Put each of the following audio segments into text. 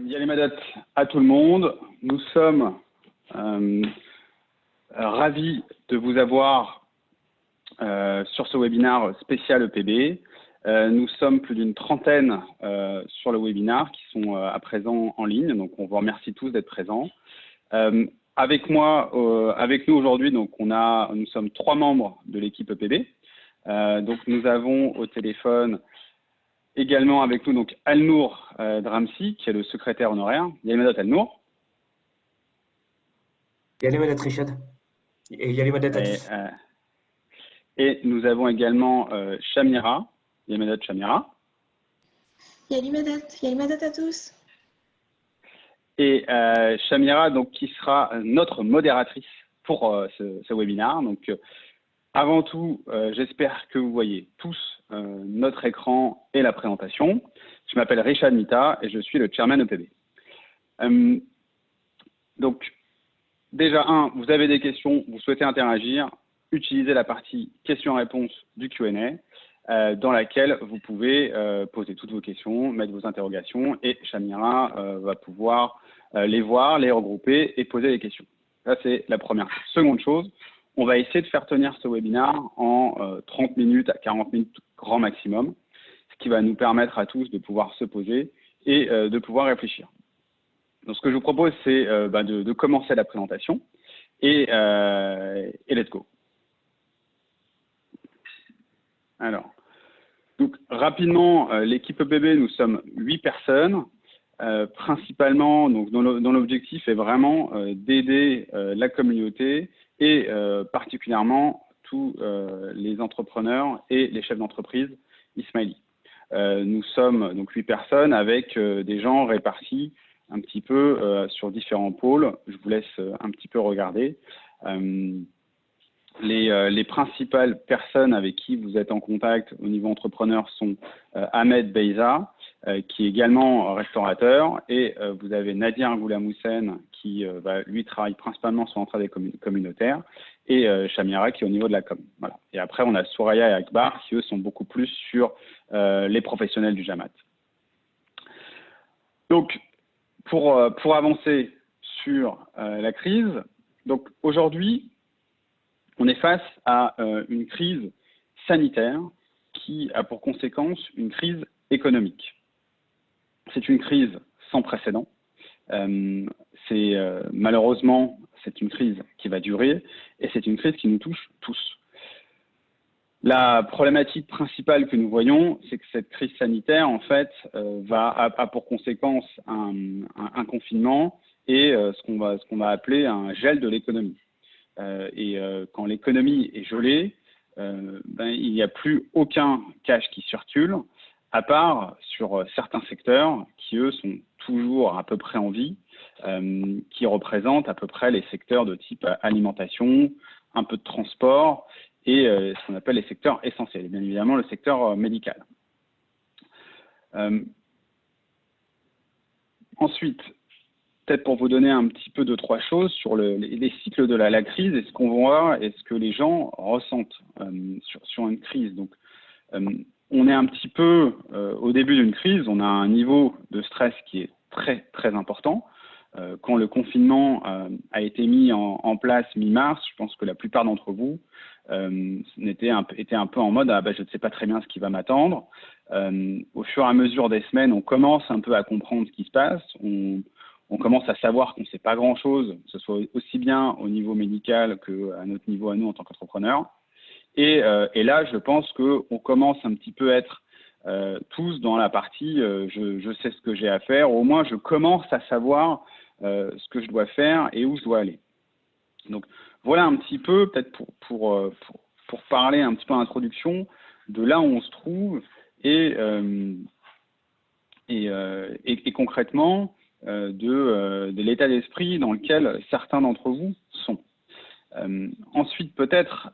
Yalimadat à tout le monde. Nous sommes ravis de vous avoir sur ce webinaire spécial EPB. Nous sommes plus d'une trentaine sur le webinaire qui sont à présent en ligne. Donc, on vous remercie tous d'être présents. Avec nous aujourd'hui, donc nous sommes 3 membres de l'équipe EPB. Donc, nous avons au téléphone également avec nous donc Alnour Dramsi, qui est le secrétaire honoraire. Yalimadat Alnour. Yalimadat Richad. Et Yalimadat à tous. Et nous avons également Shamira. Yalimadat Shamira. Yalimadat à tous. Et Shamira, donc, qui sera notre modératrice pour ce webinaire. Donc, avant tout, j'espère que vous voyez tous notre écran et la présentation. Je m'appelle Richad Mita et je suis le chairman EPB. Donc, déjà, vous avez des questions, vous souhaitez interagir, utilisez la partie questions-réponses du Q&A dans laquelle vous pouvez poser toutes vos questions, mettre vos interrogations et Shamira va pouvoir les voir, les regrouper et poser les questions. Ça, c'est la première chose. Seconde chose, on va essayer de faire tenir ce webinaire en 30 minutes à 40 minutes grand maximum, ce qui va nous permettre à tous de pouvoir se poser et de pouvoir réfléchir. Donc, ce que je vous propose, c'est de commencer la présentation et let's go. Alors, donc, rapidement, l'équipe EPB, nous sommes 8 personnes. Principalement, donc, dont l'objectif est vraiment d'aider la communauté et particulièrement tous les entrepreneurs et les chefs d'entreprise Ismaili. Nous sommes donc 8 personnes avec des gens répartis un petit peu sur différents pôles. Je vous laisse un petit peu regarder. Les principales personnes avec qui vous êtes en contact au niveau entrepreneur sont Ahmed Beiza, qui est également restaurateur, et vous avez Nadir Goulamoussen qui lui travaille principalement sur l'entrée des communautaires, et Shamira qui est au niveau de la com. Voilà. Et après, on a Soraya et Akbar qui, eux, sont beaucoup plus sur les professionnels du Jamaat. Donc, pour avancer sur la crise, donc aujourd'hui, on est face à une crise sanitaire qui a pour conséquence une crise économique. C'est une crise sans précédent. Malheureusement, c'est une crise qui va durer et c'est une crise qui nous touche tous. La problématique principale que nous voyons, c'est que cette crise sanitaire, en fait, a pour conséquence un confinement et ce qu'on va appeler un gel de l'économie. Quand l'économie est gelée, il n'y a plus aucun cash qui circule, à part sur certains secteurs qui, eux, sont toujours à peu près en vie, qui représentent à peu près les secteurs de type alimentation, un peu de transport et ce qu'on appelle les secteurs essentiels, et bien évidemment le secteur médical. Ensuite, peut-être pour vous donner un petit peu 2-3 choses sur les cycles de la crise et ce qu'on voit et ce que les gens ressentent sur une crise. Donc, on est un petit peu au début d'une crise, on a un niveau de stress qui est très, très important. Quand le confinement a été mis en place mi-mars, je pense que la plupart d'entre vous étaient un peu en mode je ne sais pas très bien ce qui va m'attendre. Au fur et à mesure des semaines, on commence un peu à comprendre ce qui se passe. On commence à savoir qu'on ne sait pas grand-chose, que ce soit aussi bien au niveau médical qu'à notre niveau à nous en tant qu'entrepreneurs. Et là, je pense qu'on commence un petit peu à être tous dans la partie je sais ce que j'ai à faire, au moins je commence à savoir ce que je dois faire et où je dois aller. Donc voilà un petit peu, peut-être pour parler un petit peu en introduction de là où on se trouve et concrètement de l'état d'esprit dans lequel certains d'entre vous sont. Ensuite, peut-être,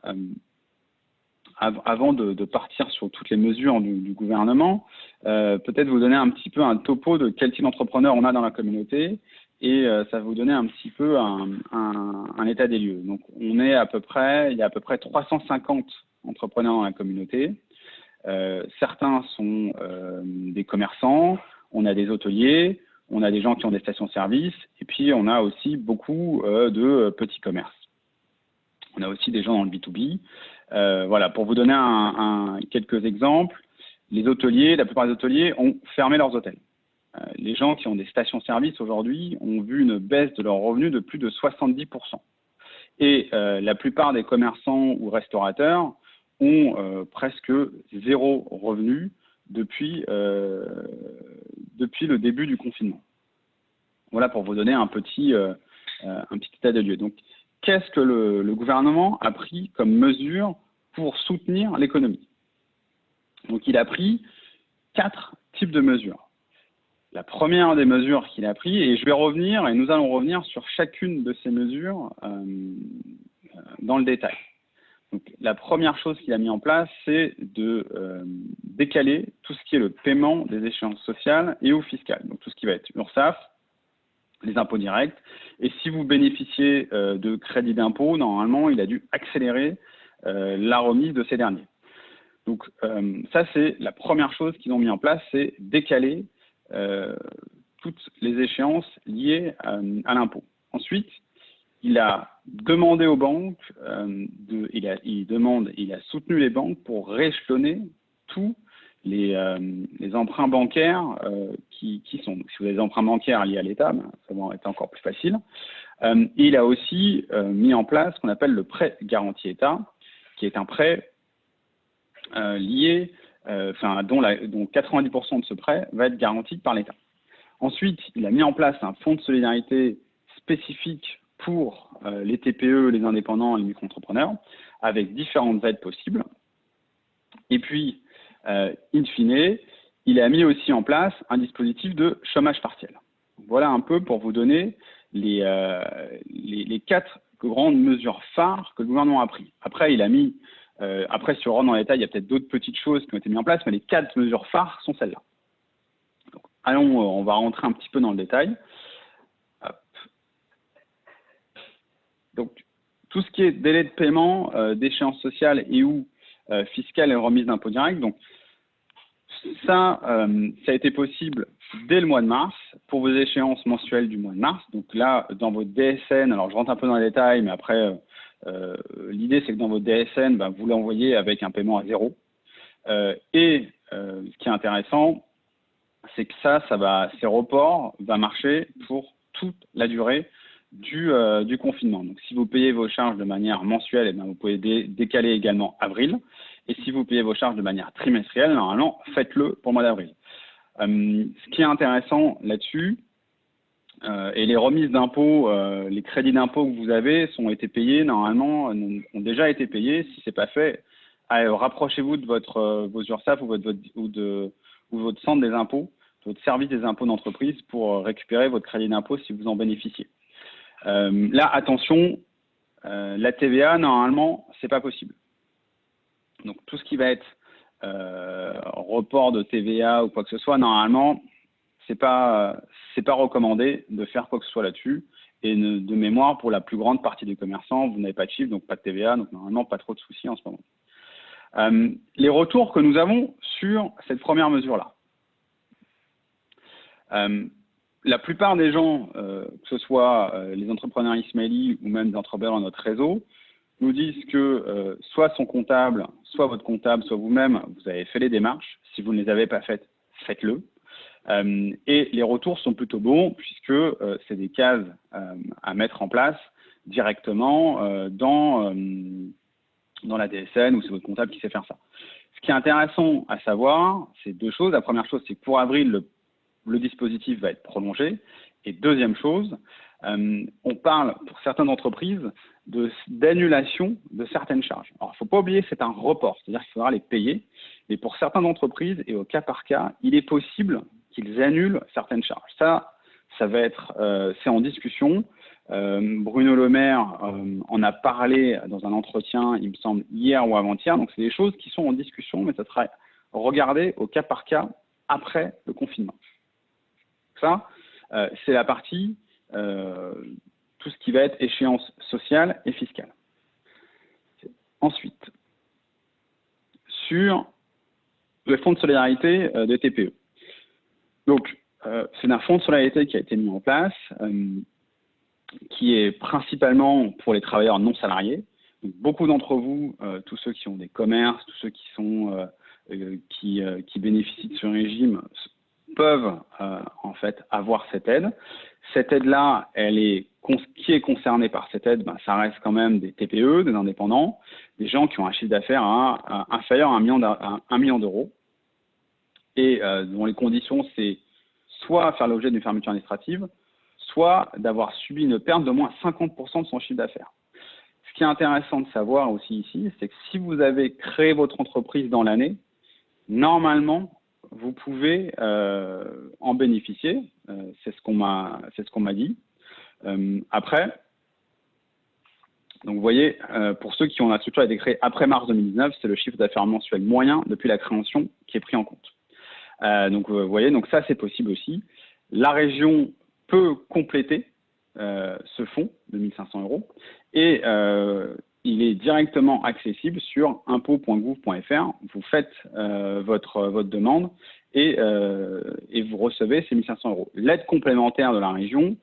avant de partir sur toutes les mesures du gouvernement, peut-être vous donner un petit peu un topo de quel type d'entrepreneur on a dans la communauté et ça va vous donner un petit peu un état des lieux. Donc, il y a à peu près 350 entrepreneurs dans la communauté. Certains sont des commerçants, on a des hôteliers, on a des gens qui ont des stations-service, et puis on a aussi beaucoup de petits commerces. On a aussi des gens dans le B2B. Voilà, pour vous donner quelques exemples, les hôteliers, la plupart des hôteliers ont fermé leurs hôtels. Les gens qui ont des stations-service aujourd'hui ont vu une baisse de leurs revenus de plus de 70%. Et la plupart des commerçants ou restaurateurs ont presque zéro revenu depuis le début du confinement. Voilà pour vous donner un petit état des lieux. Donc, qu'est-ce que le gouvernement a pris comme mesure pour soutenir l'économie? Donc, il a pris 4 types de mesures. La première des mesures qu'il a pris, et nous allons revenir sur chacune de ces mesures dans le détail. Donc, la première chose qu'il a mis en place, c'est de décaler tout ce qui est le paiement des échéances sociales et ou fiscales. Donc, tout ce qui va être URSSAF, les impôts directs. Et si vous bénéficiez de crédits d'impôt, normalement, il a dû accélérer la remise de ces derniers. Donc, ça, c'est la première chose qu'ils ont mis en place, c'est décaler toutes les échéances liées à l'impôt. Ensuite, il a demandé aux banques, il a soutenu les banques pour rééchelonner tous les emprunts bancaires qui sont. Si vous avez des emprunts bancaires liés à l'État, ça va être encore plus facile. Il a aussi mis en place ce qu'on appelle le prêt garanti État, qui est un prêt lié, dont 90% de ce prêt va être garanti par l'État. Ensuite, il a mis en place un fonds de solidarité spécifique pour les TPE, les indépendants et les micro-entrepreneurs, avec différentes aides possibles. Et puis, in fine, il a mis aussi en place un dispositif de chômage partiel. Voilà un peu pour vous donner les 4 grandes mesures phares que le gouvernement a prises. Après, il a mis, si on rentre dans les détails, il y a peut-être d'autres petites choses qui ont été mises en place, mais les 4 mesures phares sont celles-là. Donc, on va rentrer un petit peu dans le détail. Hop. Donc, tout ce qui est délai de paiement, d'échéance sociale et ou fiscale et remise d'impôt direct, donc ça a été possible dès le mois de mars pour vos échéances mensuelles du mois de mars. Donc là, dans votre DSN, alors je rentre un peu dans les détails, mais après, l'idée c'est que dans votre DSN, vous l'envoyez avec un paiement à 0. Ce qui est intéressant, c'est que ces reports va marcher pour toute la durée du confinement. Donc, si vous payez vos charges de manière mensuelle, vous pouvez décaler également avril. Et si vous payez vos charges de manière trimestrielle, normalement, faites-le pour le mois d'avril. Ce qui est intéressant là-dessus, et les remises d'impôts, les crédits d'impôt que vous avez ont déjà été payés. Si ce n'est pas fait, rapprochez-vous de vos URSSAF ou votre centre des impôts, votre service des impôts d'entreprise pour récupérer votre crédit d'impôt si vous en bénéficiez. Là, attention, la TVA, normalement, c'est pas possible. Donc, tout ce qui va être report de TVA ou quoi que ce soit, normalement, c'est pas recommandé de faire quoi que ce soit là-dessus. Et de mémoire, pour la plus grande partie des commerçants, vous n'avez pas de chiffre, donc pas de TVA, donc normalement, pas trop de soucis en ce moment. Les retours que nous avons sur cette première mesure-là. La plupart des gens, que ce soit les entrepreneurs Ismaili ou même des entrepreneurs dans notre réseau, nous disent que soit son comptable, soit votre comptable, soit vous-même, vous avez fait les démarches. Si vous ne les avez pas faites, faites-le. Et les retours sont plutôt bons puisque c'est des cases à mettre en place directement dans la DSN ou c'est votre comptable qui sait faire ça. Ce qui est intéressant à savoir, c'est 2 choses. La première chose, c'est que pour avril, le dispositif va être prolongé. Et deuxième chose, on parle pour certaines entreprises d'annulation de certaines charges. Alors, il ne faut pas oublier que c'est un report, c'est-à-dire qu'il faudra les payer. Mais pour certaines entreprises et au cas par cas, il est possible qu'ils annulent certaines charges. Ça va être, c'est en discussion. Bruno Le Maire en a parlé dans un entretien, il me semble, hier ou avant-hier. Donc, c'est des choses qui sont en discussion, mais ça sera regardé au cas par cas après le confinement. Ça, c'est la partie, tout ce qui va être échéance sociale et fiscale. Ensuite, sur le fonds de solidarité des TPE. Donc, c'est un fonds de solidarité qui a été mis en place, qui est principalement pour les travailleurs non salariés. Donc, beaucoup d'entre vous, tous ceux qui ont des commerces, tous ceux qui bénéficient de ce régime, peuvent en fait avoir cette aide. Cette aide-là, qui est concerné par cette aide, ça reste quand même des TPE, des indépendants, des gens qui ont un chiffre d'affaires inférieur à 1 million d'euros et dont les conditions, c'est soit faire l'objet d'une fermeture administrative, soit d'avoir subi une perte de moins 50% de son chiffre d'affaires. Ce qui est intéressant de savoir aussi ici, c'est que si vous avez créé votre entreprise dans l'année, normalement, vous pouvez en bénéficier. C'est ce qu'on m'a dit. Après, donc vous voyez, pour ceux qui ont la structure a été créée après mars 2019, c'est le chiffre d'affaires mensuel moyen depuis la création qui est pris en compte. Donc vous voyez, donc ça c'est possible aussi. La région peut compléter ce fonds de 1 500 € et il est directement accessible sur impôts.gouv.fr. Vous faites votre demande et vous recevez ces 1 500 €. L'aide complémentaire de la région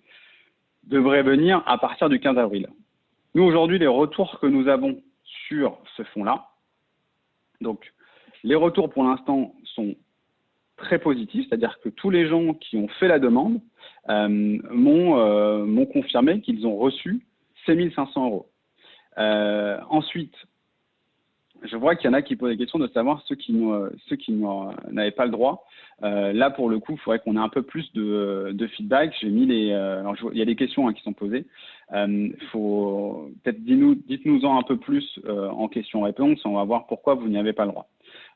devrait venir à partir du 15 avril. Nous, aujourd'hui, les retours que nous avons sur ce fonds-là, donc les retours pour l'instant sont très positifs, c'est-à-dire que tous les gens qui ont fait la demande m'ont confirmé qu'ils ont reçu ces 1 500 €. Ensuite, je vois qu'il y en a qui posent des questions de savoir ceux qui n'avaient pas le droit. Là, pour le coup, il faudrait qu'on ait un peu plus de feedback. J'ai mis alors il y a des questions qui sont posées. Peut-être dites-nous-en un peu plus en questions-réponses. On va voir pourquoi vous n'y avez pas le droit.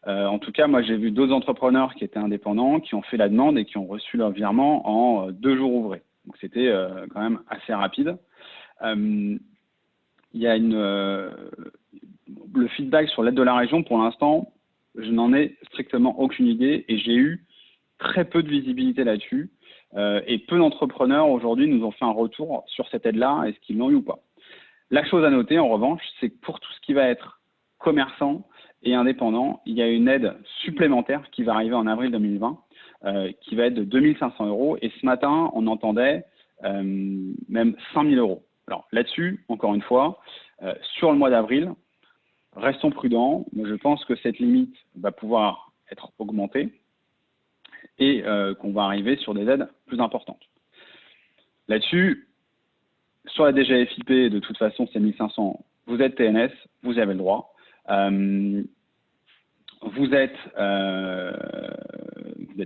En tout cas, moi, j'ai vu d'autres entrepreneurs qui étaient indépendants, qui ont fait la demande et qui ont reçu leur virement en 2 jours ouvrés. Donc, c'était quand même assez rapide. Il y a le feedback sur l'aide de la région, pour l'instant, je n'en ai strictement aucune idée et j'ai eu très peu de visibilité là-dessus. Et peu d'entrepreneurs aujourd'hui nous ont fait un retour sur cette aide-là, est-ce qu'ils l'ont eu ou pas. La chose à noter, en revanche, c'est que pour tout ce qui va être commerçant et indépendant, il y a une aide supplémentaire qui va arriver en avril 2020, qui va être de 2 500 €. Et ce matin, on entendait même 5 000 €. Alors là-dessus, encore une fois, sur le mois d'avril, restons prudents. Mais je pense que cette limite va pouvoir être augmentée et qu'on va arriver sur des aides plus importantes. Là-dessus, sur la DGFiP, de toute façon, c'est 1 500. Vous êtes TNS, vous avez le droit. Vous n'êtes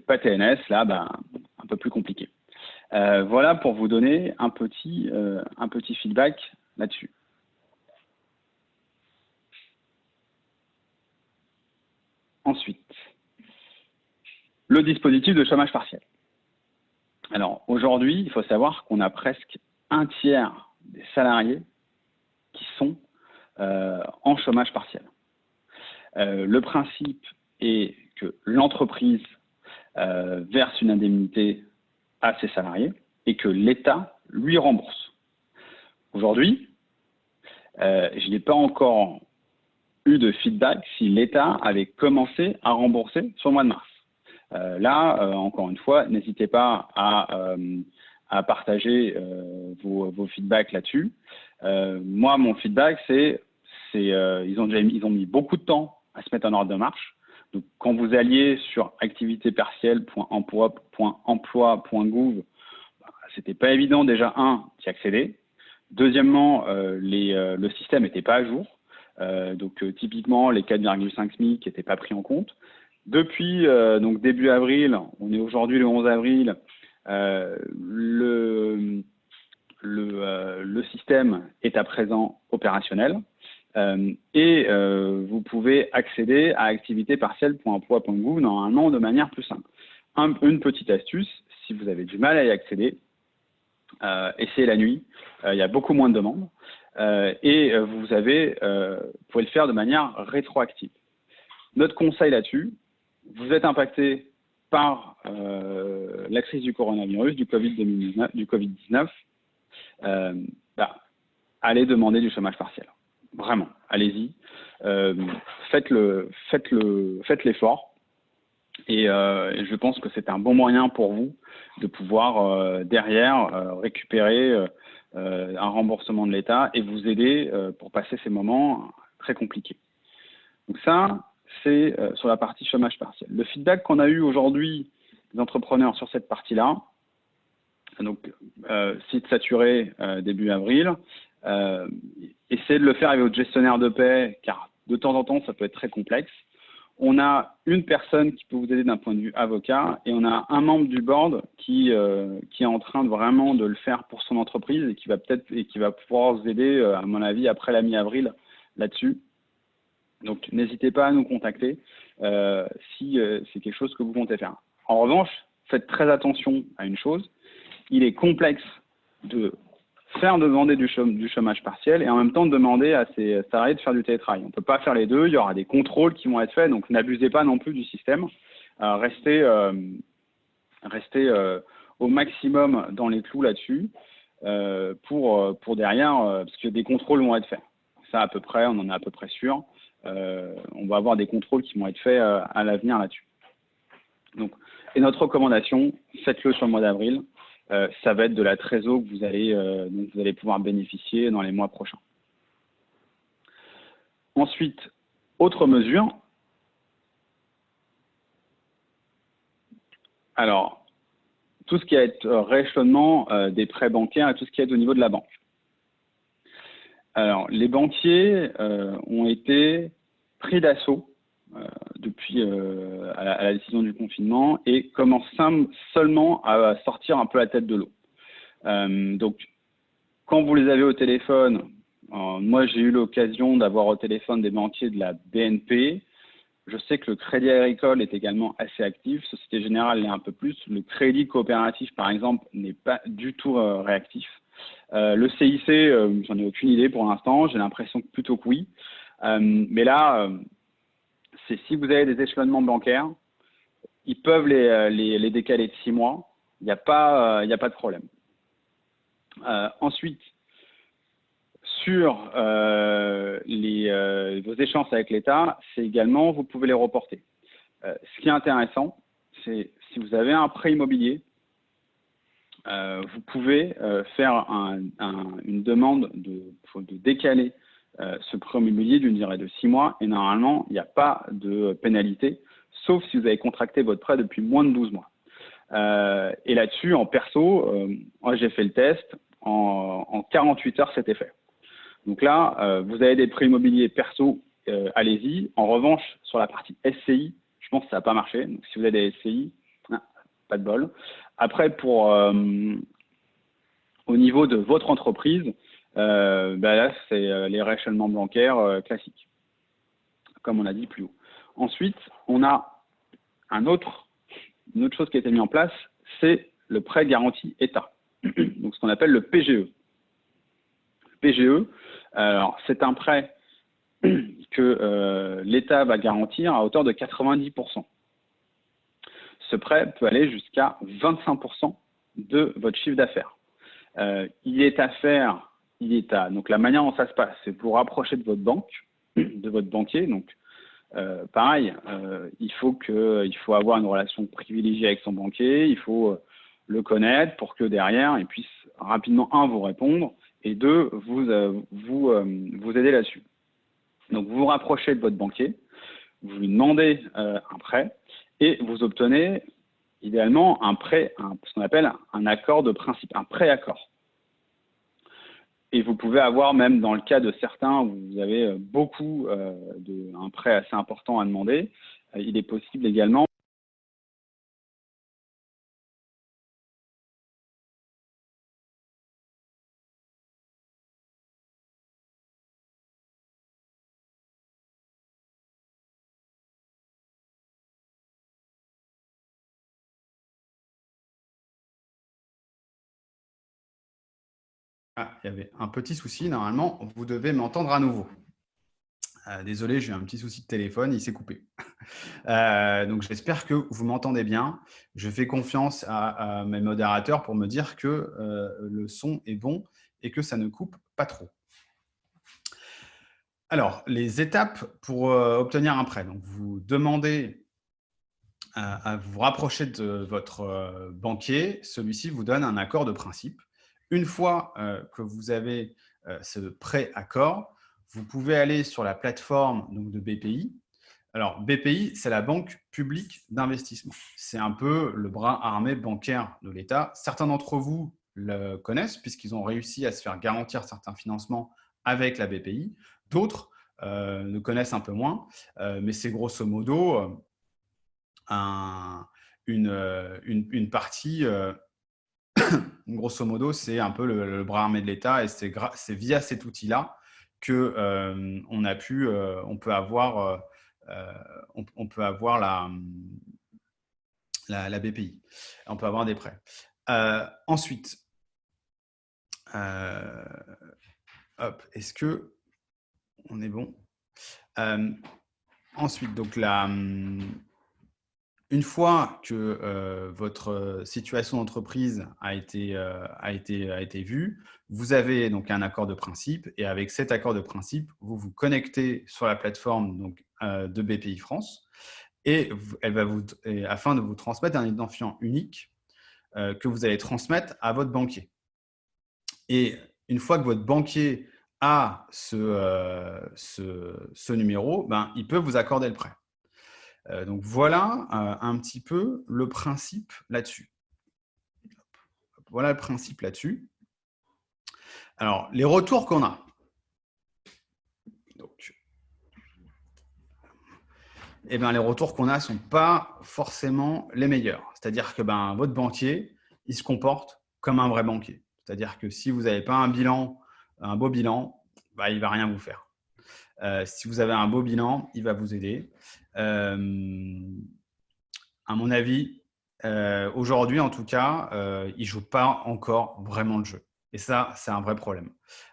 pas TNS, là, un peu plus compliqué. Voilà pour vous donner un petit feedback là-dessus. Ensuite, le dispositif de chômage partiel. Alors aujourd'hui, il faut savoir qu'on a presque un tiers des salariés qui sont en chômage partiel. Le principe est que l'entreprise verse une indemnité à ses salariés et que l'État lui rembourse. Aujourd'hui, je n'ai pas encore eu de feedback si l'État avait commencé à rembourser sur le mois de mars. Là, encore une fois, n'hésitez pas à partager vos feedbacks là-dessus. Moi, mon feedback, ils ont mis beaucoup de temps à se mettre en ordre de marche. Donc, quand vous alliez sur activitépartielle.emploi.gouv, c'était pas évident déjà, d'y accéder. Deuxièmement, le système n'était pas à jour. Donc, typiquement, les 4,5 SMIC n'étaient pas pris en compte. Depuis donc début avril, on est aujourd'hui le 11 avril, le système est à présent opérationnel et vous pouvez accéder à activitépartielle.emploi.gouv normalement de manière plus simple. Une petite astuce, si vous avez du mal à y accéder, essayez la nuit, il y a beaucoup moins de demandes et vous pouvez le faire de manière rétroactive. Notre conseil là-dessus, vous êtes impacté par la crise du coronavirus, du Covid-19, allez demander du chômage partiel. Vraiment, allez-y. Faites l'effort. Et je pense que c'est un bon moyen pour vous de pouvoir derrière récupérer un remboursement de l'État et vous aider pour passer ces moments très compliqués. Donc ça, c'est sur la partie chômage partiel. Le feedback qu'on a eu aujourd'hui des entrepreneurs sur cette partie-là, donc site saturé début avril, essayez de le faire avec votre gestionnaire de paie, car de temps en temps, ça peut être très complexe. On a une personne qui peut vous aider d'un point de vue avocat et on a un membre du board qui est en train de vraiment de le faire pour son entreprise et qui va pouvoir vous aider, à mon avis, après la mi-avril là-dessus. Donc, n'hésitez pas à nous contacter si c'est quelque chose que vous comptez faire. En revanche, faites très attention à une chose. Il est complexe de demander du chômage partiel et en même temps de demander à ses salariés de faire du télétravail. On ne peut pas faire les deux, il y aura des contrôles qui vont être faits, donc n'abusez pas non plus du système. Restez au maximum dans les clous là-dessus pour derrière, parce que des contrôles vont être faits. Ça, à peu près, on en est à peu près sûr. On va avoir des contrôles qui vont être faits à l'avenir là-dessus. Donc, et notre recommandation, faites-le sur le mois d'avril. Ça va être de la trésor que dont vous allez pouvoir bénéficier dans les mois prochains. Ensuite, autre mesure. Alors, tout ce qui va être rééchelonnement des prêts bancaires et tout ce qui est au niveau de la banque. Alors, les banquiers ont été pris d'assaut depuis à la décision du confinement et commencent seulement à sortir un peu la tête de l'eau. Donc, quand vous les avez au téléphone, moi j'ai eu l'occasion d'avoir au téléphone des banquiers de la BNP. Je sais que le Crédit Agricole est également assez actif, Société Générale l'est un peu plus. Le Crédit Coopératif, par exemple, n'est pas du tout réactif. Le CIC, j'en ai aucune idée pour l'instant, j'ai l'impression que plutôt que oui. Mais là, c'est si vous avez des échelonnements bancaires, ils peuvent les décaler de 6 mois, il n'y a pas de problème. Ensuite, sur vos échéances avec l'État, c'est également, vous pouvez les reporter. Ce qui est intéressant, c'est si vous avez un prêt immobilier, vous pouvez faire une demande de décaler ce prêt immobilier d'une durée de 6 mois et normalement, il n'y a pas de pénalité, sauf si vous avez contracté votre prêt depuis moins de 12 mois. Et là-dessus, en perso, moi j'ai fait le test, en 48 heures, c'était fait. Donc là, vous avez des prêts immobiliers perso, allez-y. En revanche, sur la partie SCI, je pense que ça n'a pas marché. Donc si vous avez des SCI, pas de bol. Après, au niveau de votre entreprise, là, c'est les rééchelonnements bancaires classiques, comme on a dit plus haut. Ensuite, on a une autre chose qui a été mise en place, c'est le prêt garanti État, donc ce qu'on appelle le PGE. PGE, alors c'est un prêt que l'État va garantir à hauteur de 90%. Ce prêt peut aller jusqu'à 25% de votre chiffre d'affaires. Il est à faire, donc la manière dont ça se passe, c'est pour rapprocher de votre banque, de votre banquier. Donc, pareil, il faut avoir une relation privilégiée avec son banquier, il faut le connaître pour que derrière, il puisse rapidement, vous répondre et deux, vous aider là-dessus. Donc, vous vous rapprochez de votre banquier, vous lui demandez un prêt et vous obtenez idéalement ce qu'on appelle un accord de principe, un préaccord. Et vous pouvez avoir même dans le cas de certains où vous avez un prêt assez important à demander, il est possible également Ah, il y avait un petit souci. Normalement, vous devez m'entendre à nouveau. Désolé, j'ai eu un petit souci de téléphone, il s'est coupé. Donc, j'espère que vous m'entendez bien. Je fais confiance à mes modérateurs pour me dire que le son est bon et que ça ne coupe pas trop. Alors, les étapes pour obtenir un prêt. Donc, vous demandez à vous rapprocher de votre banquier. Celui-ci vous donne un accord de principe. Une fois que vous avez ce pré-accord, vous pouvez aller sur la plateforme donc, de BPI. Alors, BPI, c'est la Banque publique d'investissement. C'est un peu le bras armé bancaire de l'État. Certains d'entre vous le connaissent puisqu'ils ont réussi à se faire garantir certains financements avec la BPI. D'autres le connaissent un peu moins, mais c'est grosso modo une partie, grosso modo, c'est un peu le bras armé de l'État et c'est via cet outil-là que on peut avoir la BPI. On peut avoir des prêts. Ensuite, est-ce que on est bon? Ensuite, donc une fois que votre situation d'entreprise a été vue, vous avez donc un accord de principe et avec cet accord de principe, vous vous connectez sur la plateforme donc, de BPI France et afin de vous transmettre un identifiant unique que vous allez transmettre à votre banquier. Et une fois que votre banquier a ce numéro, il peut vous accorder le prêt. Donc voilà un petit peu le principe là-dessus. Voilà le principe là-dessus. Alors, les retours qu'on a. Donc, les retours qu'on a ne sont pas forcément les meilleurs. C'est-à-dire que votre banquier, il se comporte comme un vrai banquier. C'est-à-dire que si vous n'avez pas un beau bilan, il ne va rien vous faire. Si vous avez un beau bilan, il va vous aider. À mon avis, aujourd'hui, en tout cas, il ne joue pas encore vraiment le jeu. Et ça, c'est un vrai problème.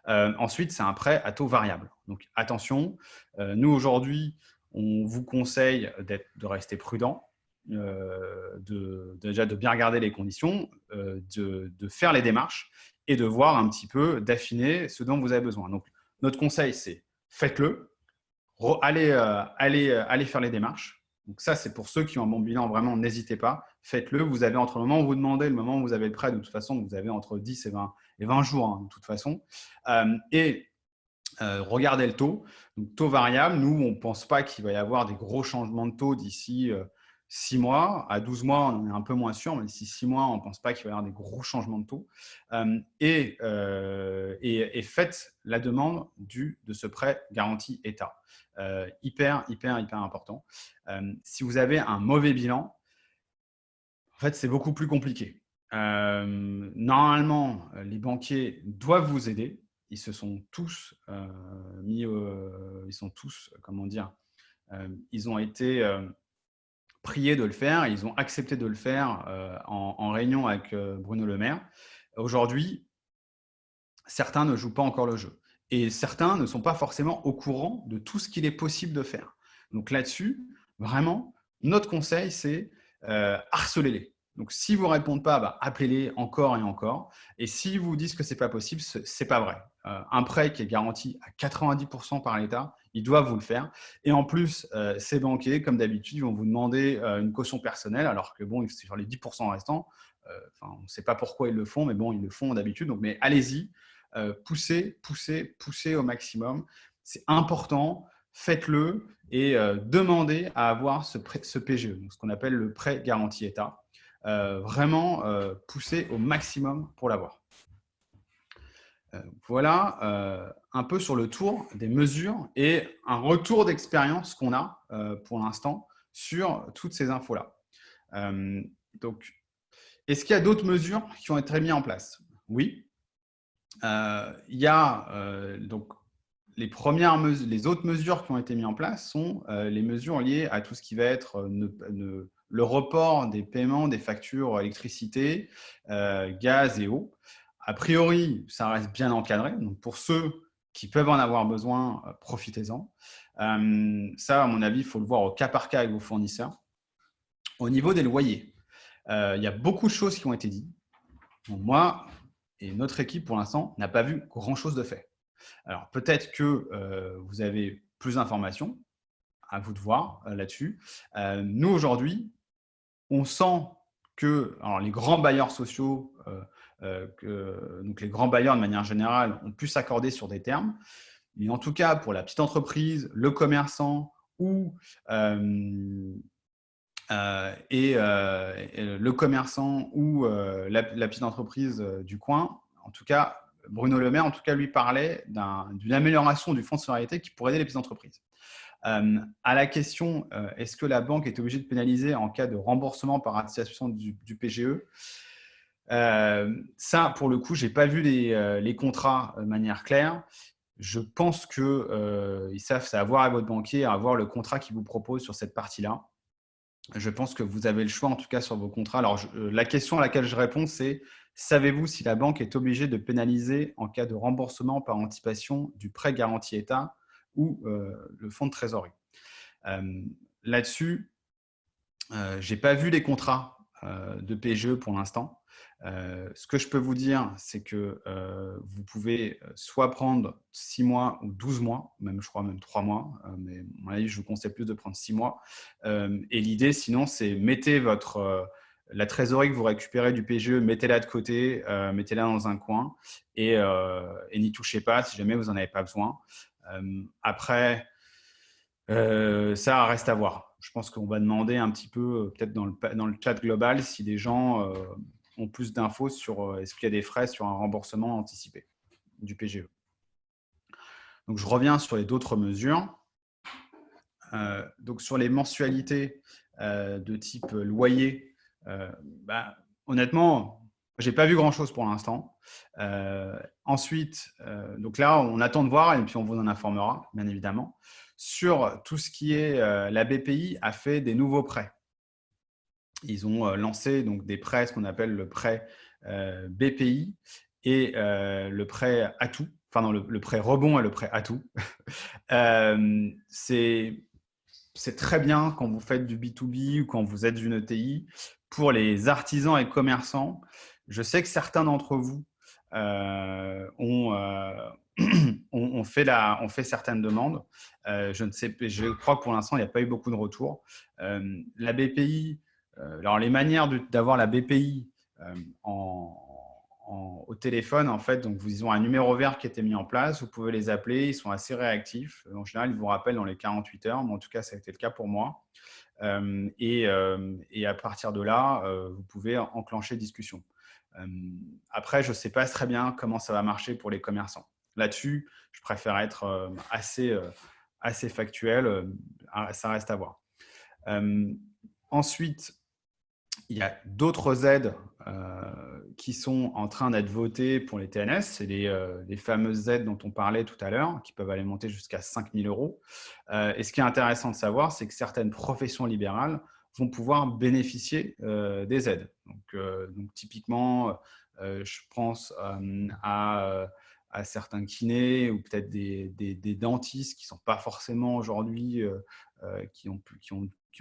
Ensuite, c'est un prêt à taux variable. Donc, attention, nous, aujourd'hui, on vous conseille de rester prudent, déjà de bien regarder les conditions, de faire les démarches et de voir un petit peu, d'affiner ce dont vous avez besoin. Donc, notre conseil, c'est faites-le, allez faire les démarches. Donc ça, c'est pour ceux qui ont un bon bilan, vraiment, n'hésitez pas, faites-le. Vous avez entre le moment où vous demandez et le moment où vous avez le prêt, de toute façon, vous avez entre 10 et 20 jours, hein, de toute façon. Regardez le taux. Donc, taux variable, nous, on ne pense pas qu'il va y avoir des gros changements de taux d'ici 6 mois. À 12 mois, on en est un peu moins sûr, mais d'ici 6 mois, on ne pense pas qu'il va y avoir des gros changements de taux. Et faites la demande de ce prêt garanti État. Hyper important. Si vous avez un mauvais bilan, en fait, c'est beaucoup plus compliqué. Normalement, les banquiers doivent vous aider. Ils se sont tous ils ont été priés de le faire. Ils ont accepté de le faire en réunion avec Bruno Le Maire. Aujourd'hui, certains ne jouent pas encore le jeu. Et certains ne sont pas forcément au courant de tout ce qu'il est possible de faire. Donc là-dessus, vraiment, notre conseil, c'est harcelez-les. Donc, si vous ne répondez pas, appelez-les encore et encore. Et s'ils vous disent que ce n'est pas possible, ce n'est pas vrai. Un prêt qui est garanti à 90% par l'État, ils doivent vous le faire. Et en plus, ces banquiers, comme d'habitude, vont vous demander une caution personnelle, alors que bon, c'est sur les 10% restants. On ne sait pas pourquoi ils le font, mais bon, ils le font d'habitude. Donc, mais allez-y. Poussez au maximum. C'est important, faites-le et demandez à avoir ce PGE, donc ce qu'on appelle le prêt garanti État. Vraiment, poussez au maximum pour l'avoir. Voilà un peu sur le tour des mesures et un retour d'expérience qu'on a pour l'instant sur toutes ces infos-là. Donc, est-ce qu'il y a d'autres mesures qui ont été mises en place? Oui. Il y a donc les autres mesures qui ont été mises en place sont les mesures liées à tout ce qui va être le report des paiements des factures électricité, gaz et eau. A priori, ça reste bien encadré. Donc, pour ceux qui peuvent en avoir besoin, profitez-en. Ça, à mon avis, il faut le voir au cas par cas avec vos fournisseurs. Au niveau des loyers, il y a beaucoup de choses qui ont été dites. Donc, moi et notre équipe, pour l'instant, n'a pas vu grand-chose de fait. Alors, peut-être que vous avez plus d'informations, à vous de voir là-dessus. Nous, aujourd'hui, on sent que les grands bailleurs sociaux, donc les grands bailleurs de manière générale, ont pu s'accorder sur des termes. Mais en tout cas, pour la petite entreprise, le commerçant ou le commerçant ou la petite entreprise du coin, en tout cas, Bruno Le Maire, en tout cas, lui parlait d'une amélioration du fonds de solidarité qui pourrait aider les petites entreprises. À la question, est-ce que la banque est obligée de pénaliser en cas de remboursement par anticipation du PGE? Ça, pour le coup, je n'ai pas vu les contrats de manière claire. Je pense qu'ils savent, c'est à voir avec votre banquier, à voir le contrat qu'il vous propose sur cette partie-là. Je pense que vous avez le choix, en tout cas, sur vos contrats. Alors, la question à laquelle je réponds, c'est: savez-vous si la banque est obligée de pénaliser en cas de remboursement par anticipation du prêt garanti État ou le fonds de trésorerie? Là-dessus, je n'ai pas vu les contrats de PGE pour l'instant. Ce que je peux vous dire, c'est que vous pouvez soit prendre 6 mois ou 12 mois, je crois même 3 mois, mais à mon avis, je vous conseille plus de prendre 6 mois. Et l'idée, sinon, c'est mettez la trésorerie que vous récupérez du PGE, mettez-la de côté, mettez-la dans un coin et n'y touchez pas si jamais vous n'en avez pas besoin. Après, ça reste à voir. Je pense qu'on va demander un petit peu, peut-être dans le chat global, si des gens ont plus d'infos sur est-ce qu'il y a des frais sur un remboursement anticipé du PGE. Donc, je reviens sur les d'autres mesures. Donc, sur les mensualités de type loyer, honnêtement, je n'ai pas vu grand-chose pour l'instant. Ensuite, donc là, on attend de voir et puis on vous en informera, bien évidemment. Sur tout ce qui est la BPI a fait des nouveaux prêts. Ils ont lancé donc des prêts, ce qu'on appelle le prêt BPI et le prêt Atout, enfin non, le prêt rebond et le prêt Atout. C'est très bien quand vous faites du B2B ou quand vous êtes une ETI. Pour les artisans et commerçants, je sais que certains d'entre vous on fait certaines demandes. Je crois que pour l'instant, il n'y a pas eu beaucoup de retours. La BPI, alors les manières d'avoir la BPI au téléphone, en fait, donc ils ont un numéro vert qui a été mis en place. Vous pouvez les appeler, ils sont assez réactifs. En général, ils vous rappellent dans les 48 heures, mais en tout cas, ça a été le cas pour moi. Et à partir de là, vous pouvez enclencher discussion. Après, je ne sais pas très bien comment ça va marcher pour les commerçants. Là-dessus, je préfère être assez factuel. Ça reste à voir. Ensuite, il y a d'autres aides qui sont en train d'être votées pour les TNS. C'est les fameuses aides dont on parlait tout à l'heure, qui peuvent aller monter jusqu'à 5 000 €. Et ce qui est intéressant de savoir, c'est que certaines professions libérales vont pouvoir bénéficier des aides. Donc typiquement, je pense à certains kinés ou peut-être des dentistes qui ne sont pas forcément aujourd'hui, qui ont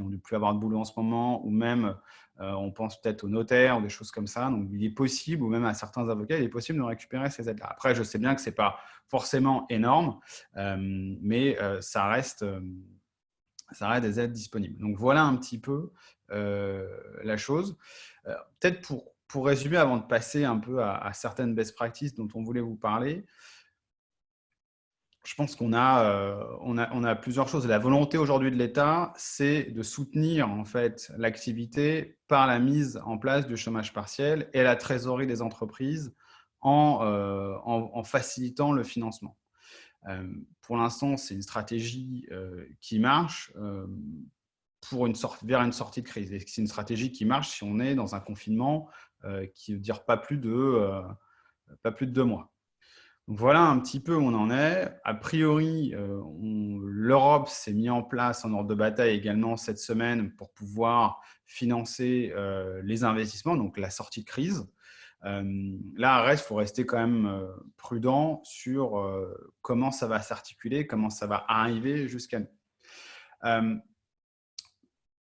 dû plus avoir de boulot en ce moment, ou même on pense peut-être aux notaires ou des choses comme ça. Donc, il est possible, ou même à certains avocats, il est possible de récupérer ces aides-là. Après, je sais bien que ce n'est pas forcément énorme, mais ça reste des aides disponibles. Donc, voilà un petit peu la chose. Peut-être pour résumer, avant de passer un peu à certaines best practices dont on voulait vous parler, je pense qu'on a plusieurs choses. La volonté aujourd'hui de l'État, c'est de soutenir en fait l'activité par la mise en place du chômage partiel et la trésorerie des entreprises en facilitant le financement. Pour l'instant, c'est une stratégie qui marche vers une sortie de crise. Et c'est une stratégie qui marche si on est dans un confinement qui ne dure pas plus de 2 mois. Donc voilà un petit peu où on en est. A priori, l'Europe s'est mis en place en ordre de bataille également cette semaine pour pouvoir financer les investissements, donc la sortie de crise. Là, il faut rester quand même prudent sur comment ça va s'articuler, comment ça va arriver jusqu'à nous.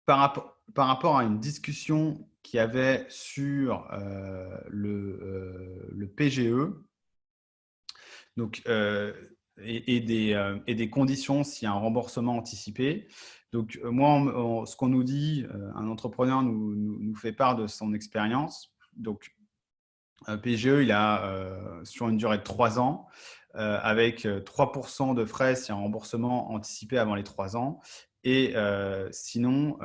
Par rapport à une discussion qu'il y avait sur le PGE, donc, et des conditions s'il y a un remboursement anticipé. Donc, moi, ce qu'on nous dit, un entrepreneur nous fait part de son expérience. Donc, PGE, il a sur une durée de 3 ans, avec 3% de frais s'il y a un remboursement anticipé avant les 3 ans, et sinon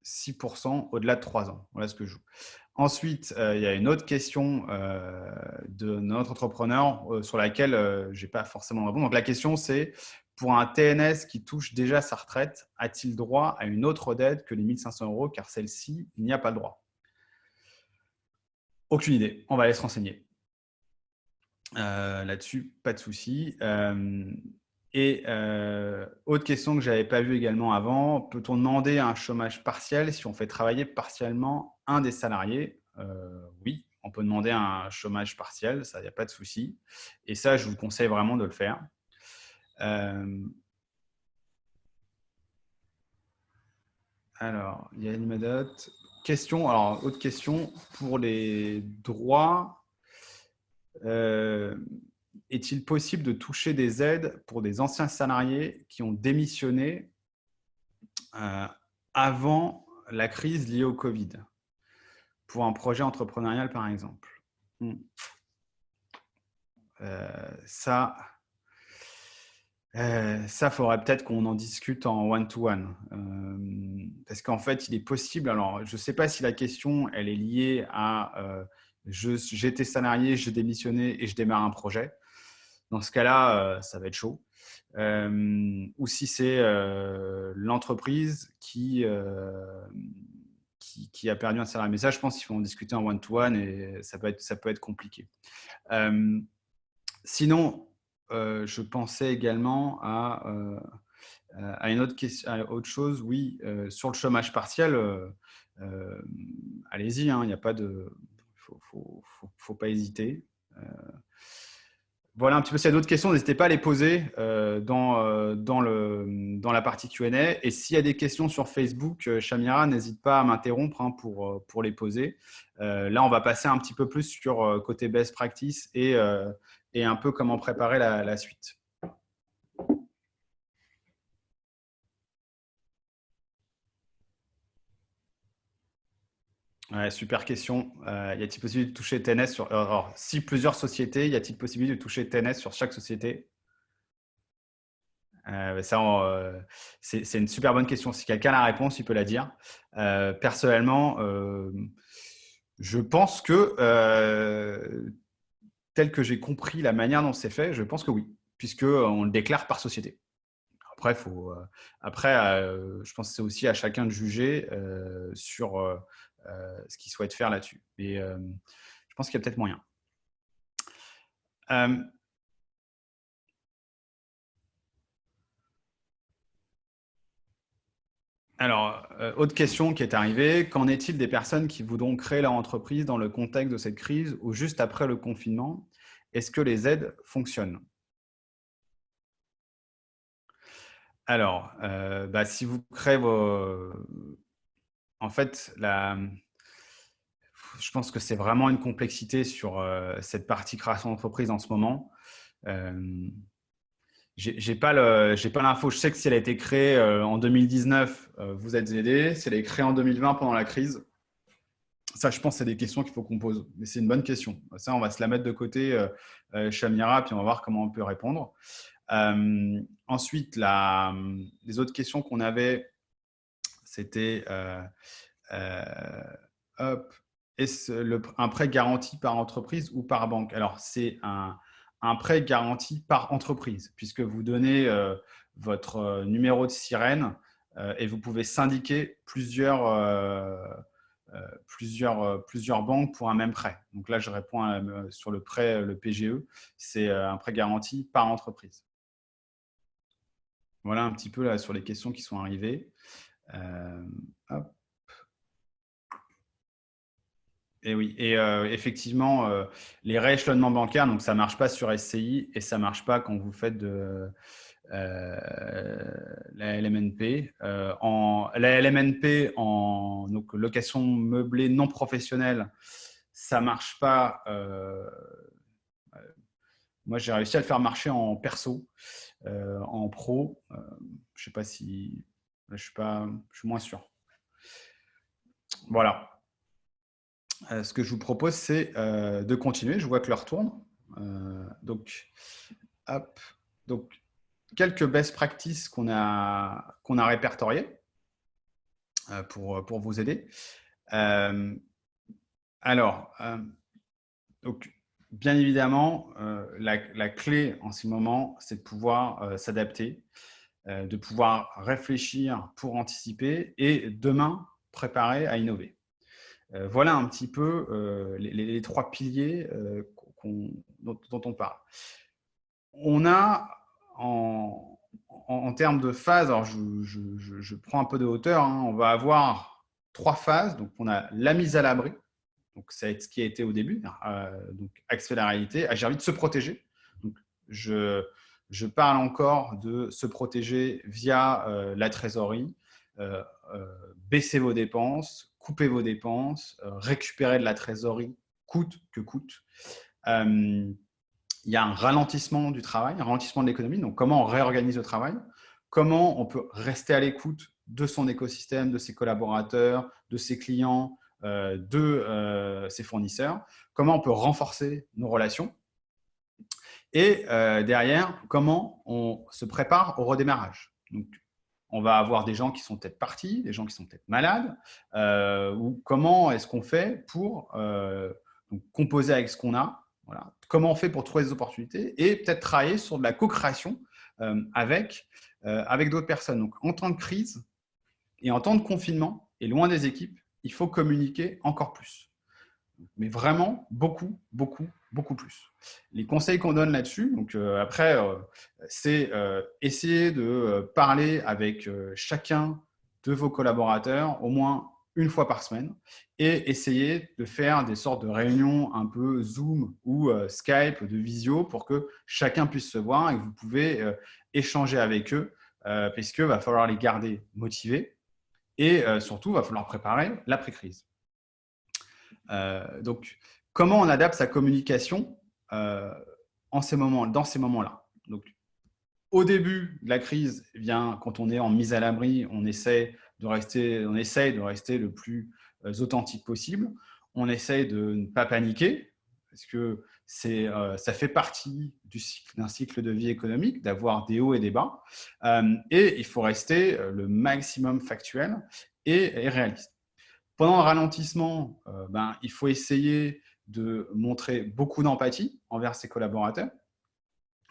6% au-delà de 3 ans. Voilà ce que je joue. Ensuite, il y a une autre question de notre entrepreneur sur laquelle je n'ai pas forcément répondu. Donc, la question, c'est pour un TNS qui touche déjà sa retraite, a-t-il droit à une autre aide que les 1 500 € car celle-ci, il n'y a pas le droit? Aucune idée. On va aller se renseigner. Là-dessus, pas de souci. Autre question que je n'avais pas vue également avant, peut-on demander un chômage partiel si on fait travailler partiellement un des salariés? Oui, on peut demander un chômage partiel, ça, il n'y a pas de souci. Et ça, je vous conseille vraiment de le faire. Alors, il y a une méthode. Question, alors, autre question pour les droits. Est-il possible de toucher des aides pour des anciens salariés qui ont démissionné avant la crise liée au Covid, pour un projet entrepreneurial par exemple? Ça, faudrait peut-être qu'on en discute en one-to-one. Parce qu'en fait, il est possible, alors je ne sais pas si la question elle est liée à j'étais salarié, j'ai démissionné et je démarre un projet. Dans ce cas-là, ça va être chaud. Ou si c'est l'entreprise qui a perdu un salarié. Mais ça, je pense qu'il faut en discuter en one-to-one et ça peut être compliqué. Sinon, je pensais également à une autre question, à autre chose. Oui, sur le chômage partiel, allez-y, hein, il n'y a pas de, faut pas hésiter. Voilà un petit peu. S'il y a d'autres questions, n'hésitez pas à les poser dans la partie Q&A. Et s'il y a des questions sur Facebook, Shamira, n'hésite pas à m'interrompre pour les poser. Là, on va passer un petit peu plus sur côté best practice et un peu comment préparer la suite. Ouais, super question. Y a-t-il possibilité de toucher TNS sur… Alors, si plusieurs sociétés, y a-t-il possibilité de toucher TNS sur chaque société? C'est une super bonne question. Si quelqu'un a la réponse, il peut la dire. Personnellement, je pense que, tel que j'ai compris la manière dont c'est fait, je pense que oui, puisqu'on le déclare par société. Après, je pense que c'est aussi à chacun de juger sur ce qu'il souhaite faire là-dessus. Mais je pense qu'il y a peut-être moyen. Alors, autre question qui est arrivée, qu'en est-il des personnes qui voudront créer leur entreprise dans le contexte de cette crise ou juste après le confinement? Est-ce que les aides fonctionnent? Alors, si vous créez vos… En fait, je pense que c'est vraiment une complexité sur cette partie création d'entreprise en ce moment. J'ai pas l'info. Je sais que si elle a été créée en 2019, vous êtes aidé. Si elle est créée en 2020 pendant la crise, ça, je pense, c'est des questions qu'il faut qu'on pose. Mais c'est une bonne question. Ça, on va se la mettre de côté, Shamira, puis on va voir comment on peut répondre. Ensuite, les autres questions qu'on avait, c'était est-ce un prêt garanti par entreprise ou par banque? Alors, c'est un prêt garanti par entreprise, puisque vous donnez votre numéro de sirène et vous pouvez syndiquer plusieurs banques pour un même prêt. Donc là, je réponds sur le prêt, le PGE, c'est un prêt garanti par entreprise. Voilà un petit peu là sur les questions qui sont arrivées. Hop. Et oui, et effectivement, les rééchelonnements bancaires, donc ça ne marche pas sur SCI et ça ne marche pas quand vous faites de la LMNP. La LMNP en donc, location meublée non professionnelle, ça ne marche pas Moi, j'ai réussi à le faire marcher en perso, en pro. Je ne sais pas si… Je suis moins sûr. Voilà. Ce que je vous propose, c'est de continuer. Je vois que l'heure tourne. Donc, hop. Donc, quelques best practices qu'on a répertoriées pour vous aider. Donc, bien évidemment, la clé en ce moment, c'est de pouvoir s'adapter, de pouvoir réfléchir pour anticiper et demain, préparer à innover. Voilà un petit peu les 3 piliers dont on parle. On a en termes de phases, alors je prends un peu de hauteur, hein, on va avoir 3 phases. Donc, on a la mise à l'abri. Donc, c'est ce qui a été au début. Donc, accès à la réalité, agir vite, se protéger. Donc, je parle encore de se protéger via la trésorerie, baisser vos dépenses, couper vos dépenses, récupérer de la trésorerie coûte que coûte. Il y a un ralentissement du travail, un ralentissement de l'économie. Donc, comment on réorganise le travail? Comment on peut rester à l'écoute de son écosystème, de ses collaborateurs, de ses clients, de ses fournisseurs? Comment on peut renforcer nos relations? Et derrière, comment on se prépare au redémarrage? Donc, on va avoir des gens qui sont peut-être partis, des gens qui sont peut-être malades, ou comment est-ce qu'on fait pour donc composer avec ce qu'on a? Voilà. Comment on fait pour trouver des opportunités et peut-être travailler sur de la co-création avec d'autres personnes. Donc, en temps de crise et en temps de confinement et loin des équipes, il faut communiquer encore plus. Mais vraiment beaucoup, beaucoup, beaucoup plus. Les conseils qu'on donne là-dessus, donc après, c'est essayer de parler avec chacun de vos collaborateurs au moins une fois par semaine et essayer de faire des sortes de réunions un peu Zoom ou Skype, de visio, pour que chacun puisse se voir et que vous pouvez échanger avec eux, puisqu'il va falloir les garder motivés et surtout, il va falloir préparer l'après-crise. Donc, comment on adapte sa communication dans ces moments-là? Donc, au début de la crise, eh bien, quand on est en mise à l'abri, on essaie de rester le plus authentique possible. On essaie de ne pas paniquer parce que ça fait partie d'un cycle de vie économique, d'avoir des hauts et des bas. Et il faut rester le maximum factuel et réaliste. Pendant le ralentissement, il faut essayer de montrer beaucoup d'empathie envers ses collaborateurs.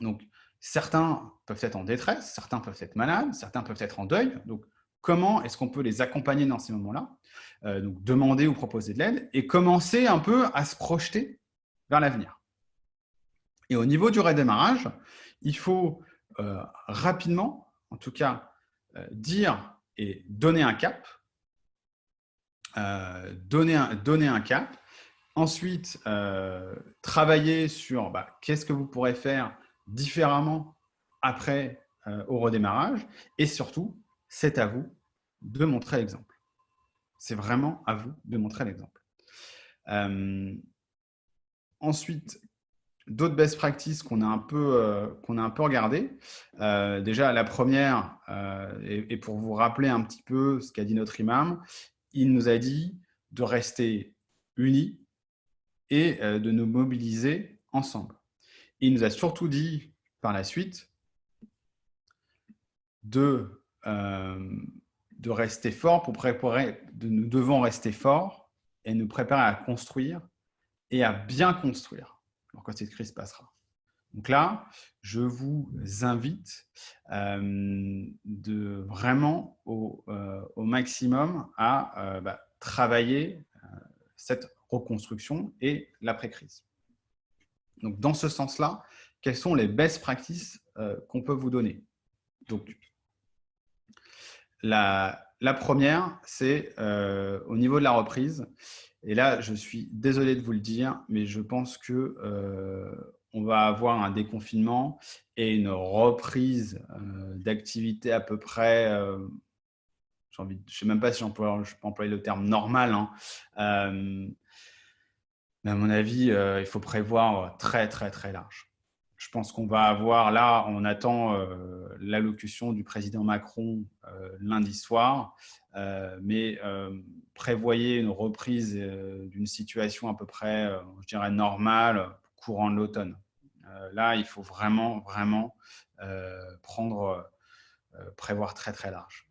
Donc, certains peuvent être en détresse, certains peuvent être malades, certains peuvent être en deuil. Donc, comment est-ce qu'on peut les accompagner dans ces moments-là? Donc, demander ou proposer de l'aide et commencer un peu à se projeter vers l'avenir. Et au niveau du redémarrage, il faut rapidement, en tout cas, dire et donner un cap. Donner un cap. Ensuite, travailler sur qu'est-ce que vous pourrez faire différemment après au redémarrage. Et surtout, c'est à vous de montrer l'exemple. C'est vraiment à vous de montrer l'exemple. Ensuite, d'autres best practices qu'on a un peu regardées. Déjà, la première, et pour vous rappeler un petit peu ce qu'a dit notre imam, il nous a dit de rester unis et de nous mobiliser ensemble. Il nous a surtout dit par la suite de rester forts pour préparer, nous devons rester forts et nous préparer à construire et à bien construire quand cette crise passera. Donc là, je vous invite de vraiment au maximum à travailler cette reconstruction et l'après-crise. Donc, dans ce sens-là, quelles sont les best practices qu'on peut vous donner? Donc, la première, c'est au niveau de la reprise. Et là, je suis désolé de vous le dire, mais je pense que on va avoir un déconfinement et une reprise d'activité à peu près, je ne sais même pas si je peux employer le terme normal, hein. Mais à mon avis, il faut prévoir très, très, très large. Je pense qu'on va avoir là, on attend l'allocution du président Macron lundi soir, mais prévoyez une reprise d'une situation à peu près, je dirais, normale courant de l'automne. Là, il faut vraiment prévoir très, très large.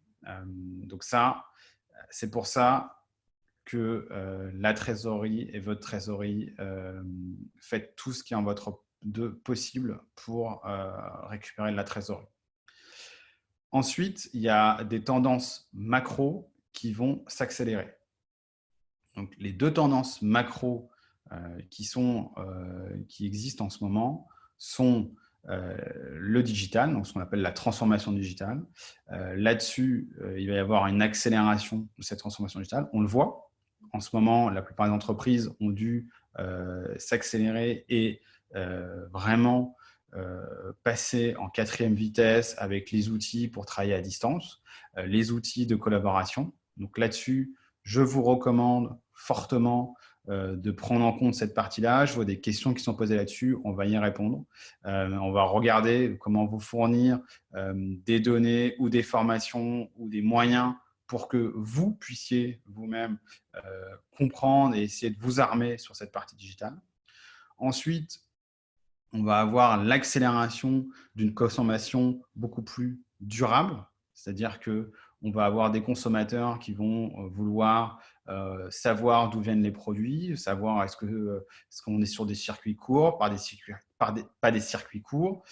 Donc ça, c'est pour ça que la trésorerie et votre trésorerie, faites tout ce qui est en votre possible pour récupérer de la trésorerie. Ensuite, il y a des tendances macro qui vont s'accélérer. Donc, les deux tendances macro qui existent en ce moment sont le digital, donc ce qu'on appelle la transformation digitale. Là-dessus, il va y avoir une accélération de cette transformation digitale. On le voit. En ce moment, la plupart des entreprises ont dû s'accélérer et vraiment passer en 4e vitesse avec les outils pour travailler à distance, les outils de collaboration. Donc là-dessus, je vous recommande fortement de prendre en compte cette partie-là. Je vois des questions qui sont posées là-dessus, on va y répondre. On va regarder comment vous fournir des données ou des formations ou des moyens pour que vous puissiez vous-même comprendre et essayer de vous armer sur cette partie digitale. Ensuite, on va avoir l'accélération d'une consommation beaucoup plus durable, c'est-à-dire qu'on va avoir des consommateurs qui vont vouloir savoir d'où viennent les produits, savoir est-ce qu'on est sur des circuits courts, pas des circuits courts,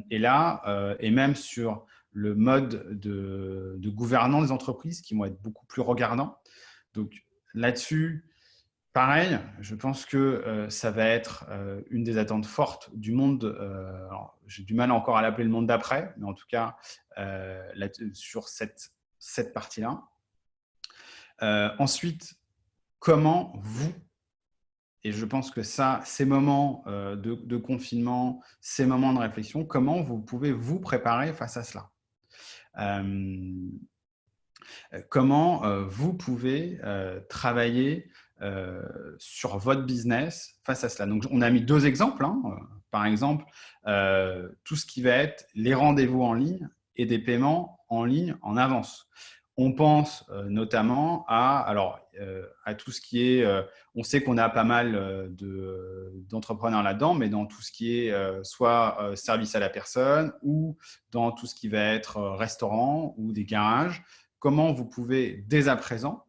et là, et même sur le mode de gouvernance des entreprises qui vont être beaucoup plus regardants. Donc là-dessus, pareil, je pense que ça va être une des attentes fortes du monde. Alors, j'ai du mal encore à l'appeler le monde d'après, mais en tout cas, sur cette partie-là. Ensuite, comment vous, et je pense que ça, ces moments de confinement, ces moments de réflexion, comment vous pouvez vous préparer face à cela ? Comment vous pouvez travailler sur votre business face à cela. Donc, on a mis 2 exemples. Par exemple, tout ce qui va être les rendez-vous en ligne et des paiements en ligne en avance. On pense notamment à tout ce qui est… on sait qu'on a pas mal d'entrepreneurs là-dedans, mais dans tout ce qui est soit service à la personne ou dans tout ce qui va être restaurant ou des garages, comment vous pouvez dès à présent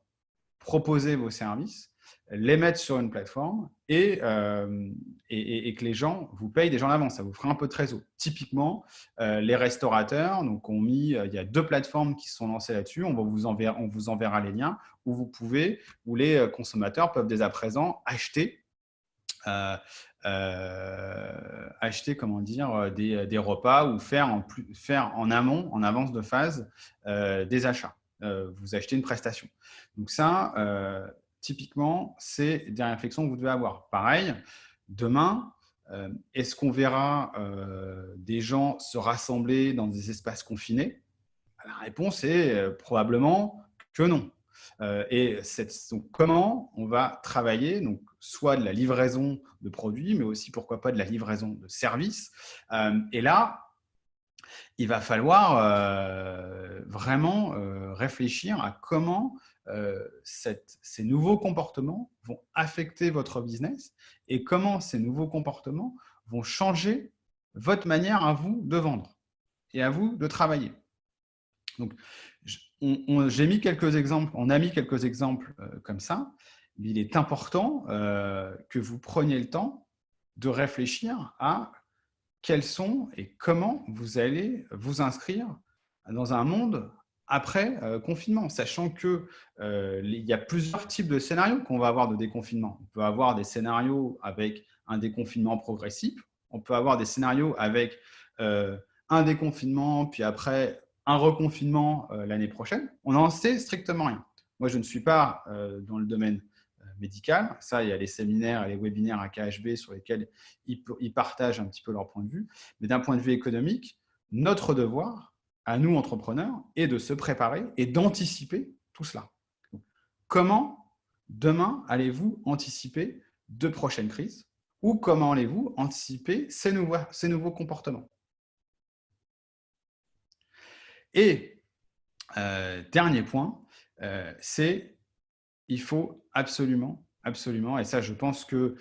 proposer vos services, les mettre sur une plateforme et que les gens vous payent déjà en avance. Ça vous fera un peu de réseau. Typiquement, les restaurateurs ont mis, il y a 2 plateformes qui se sont lancées là-dessus. On vous enverra les liens où les consommateurs peuvent dès à présent acheter des repas ou faire en amont, en avance de phase, des achats. Vous achetez une prestation. Donc ça, typiquement, c'est des réflexions que vous devez avoir. Pareil, demain, est-ce qu'on verra des gens se rassembler dans des espaces confinés ? La réponse est probablement que non. Donc, comment on va travailler, donc, soit de la livraison de produits, mais aussi, pourquoi pas, de la livraison de services. Et là, il va falloir vraiment réfléchir à comment ces nouveaux comportements vont affecter votre business et comment ces nouveaux comportements vont changer votre manière à vous de vendre et à vous de travailler. Donc, j'ai mis quelques exemples, on a mis quelques exemples comme ça, mais il est important que vous preniez le temps de réfléchir à quels sont et comment vous allez vous inscrire dans un monde après confinement, sachant qu'il y a plusieurs types de scénarios qu'on va avoir de déconfinement. On peut avoir des scénarios avec un déconfinement progressif, on peut avoir des scénarios avec un déconfinement, puis après un reconfinement l'année prochaine. On n'en sait strictement rien. Moi, je ne suis pas dans le domaine médical. Ça, il y a les séminaires et les webinaires à KHB sur lesquels ils partagent un petit peu leur point de vue. Mais d'un point de vue économique, notre devoir, à nous entrepreneurs, est de se préparer et d'anticiper tout cela. Donc, comment, demain, allez-vous anticiper de prochaines crises ou comment allez-vous anticiper ces nouveaux comportements? Et dernier point, c'est il faut absolument, et ça je pense que